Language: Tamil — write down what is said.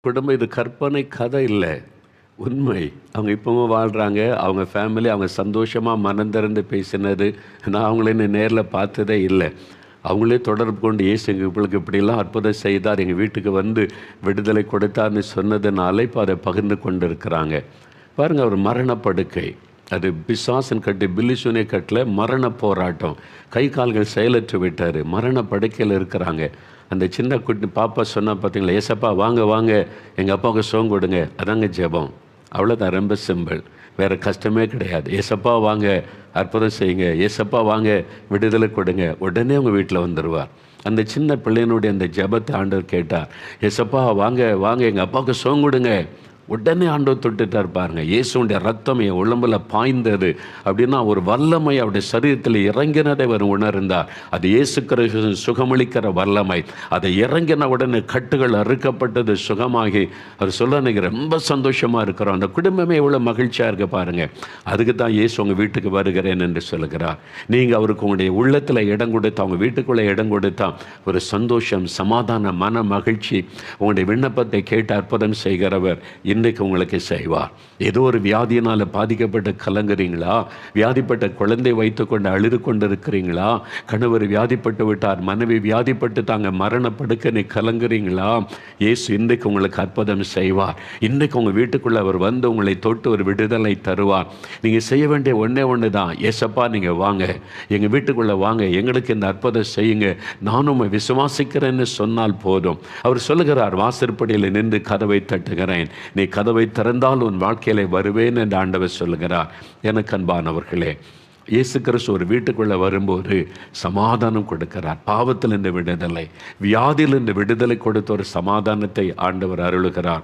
குடும்பம் இது கற்பனை கதை இல்ல. உண்மை. அவங்க இப்பவும் வாழ்றாங்க. அவங்க ஃபேமிலி அவங்க சந்தோஷமா மனம் திறந்து பேசினது, நான் அவங்கள இன்னும் நேர்ல பார்த்ததே இல்ல. அவங்களே தொடர்பு கொண்டு இயேசு எங்களுக்கு இப்படிலாம் அற்புதம் செய்தார், எங்க வீட்டுக்கு வந்து விடுதலை கொடுத்தார்ன்னு சொன்னதுனால இப்போ அதை பகிர்ந்து கொண்டிருக்கிறாங்க. பாருங்க, ஒரு மரண படுக்கை. அது பிசாசன் கட்டு பில்லிசூனிய கட்டில் மரண போராட்டம். கை கால்கள் செயலற்று விட்டார். மரண படுக்கையில் இருக்கிறாங்க. அந்த சின்ன குட்டி பாப்பா சொன்னா பார்த்தீங்களா, ஏசப்பா வாங்க வாங்க எங்கள் அப்பாவுக்கு சோகம் கொடுங்க. அதாங்க ஜெபம். அவ்வளோதான், ரொம்ப சிம்பிள். வேறு கஷ்டமே கிடையாது. ஏசப்பா வாங்க அற்புதம் செய்யுங்க, ஏசப்பா வாங்க விடுதலை கொடுங்க. உடனே அவங்க வீட்டில் வந்துடுவார். அந்த சின்ன பிள்ளையினுடைய அந்த ஜெபத்தை ஆண்டவர் கேட்டார். ஏசப்பா வாங்க வாங்க எங்கள் அப்பாவுக்கு சோகம் கொடுங்க. உடனே ஆண்டவர் தொட்டுட்டார் பாருங்க. இயேசுடைய ரத்தம் என் உடம்புல பாய்ந்தது அப்படின்னா ஒரு வல்லமை அவருடைய சரீரத்தில் இறங்கினதை அவர் உணர்ந்தார். அது இயேசு கிறிஸ்து சுகமளிக்கிற வல்லமை. அதை இறங்கின உடனே கட்டுகள் அறுக்கப்பட்டது, சுகமாகி அவர் சொல்ல எனக்கு ரொம்ப சந்தோஷமாக இருக்கிறோம். அந்த குடும்பமே எவ்வளோ மகிழ்ச்சியாக இருக்க பாருங்க. அதுக்கு தான் இயேசு உங்கள் வீட்டுக்கு வருகிறேன் என்று சொல்லுகிறார். நீங்கள் அவருக்கு உங்களுடைய உள்ளத்தில் இடம் கொடுத்தா, அவங்க வீட்டுக்குள்ளே இடம் கொடுத்தா ஒரு சந்தோஷம், சமாதான, மன மகிழ்ச்சி. உங்களுடைய விண்ணப்பத்தை கேட்டு அற்புதம் செய்கிறவர் இன்றைக்கு உங்களுக்கு செய்வார். ஏதோ ஒரு வியாதியினால் பாதிக்கப்பட்டு கலங்குறீங்களா? வியாதிப்பட்ட குழந்தை வைத்துக்கொண்டு அழுது கொண்டு இருக்கிறீங்களா? கணவர் வியாதிப்பட்டு விட்டார், மனைவி வியாதிப்பட்டு தாங்க மரணப்படுக்க கலங்குறீங்களா? இயேசு இன்றைக்கு உங்களுக்கு அற்புதம் செய்வார். இன்றைக்கு உங்கள் வீட்டுக்குள்ளே அவர் வந்து உங்களை தொட்டு ஒரு விடுதலை தருவார். நீங்கள் செய்ய வேண்டிய ஒன்று தான், ஏசப்பா நீங்கள் வாங்க, எங்கள் வீட்டுக்குள்ளே வாங்க, எங்களுக்கு இந்த அற்புதம் செய்யுங்க, நானும் உம்மை விசுவாசிக்கிறேன்னு சொன்னால் போதும். அவர் சொல்லுகிறார், வாசற்படியில் நின்று கதவை தட்டுகிறேன், நீ கதவை திறந்தால் உன் வாழ்க்கையிலே வருவேன் என்று ஆண்டவர் சொல்லுகிறார். எனக்கு அன்பானவர்களே, இயேசு கிறிஸ்து ஒரு வீட்டுக்குள்ளே வரும்போது சமாதானம் கொடுக்கிறார். பாவத்திலிருந்து விடுதலை, வியாதியிலிருந்து விடுதலை கொடுத்த ஒரு சமாதானத்தை ஆண்டவர் அருளுகிறார்.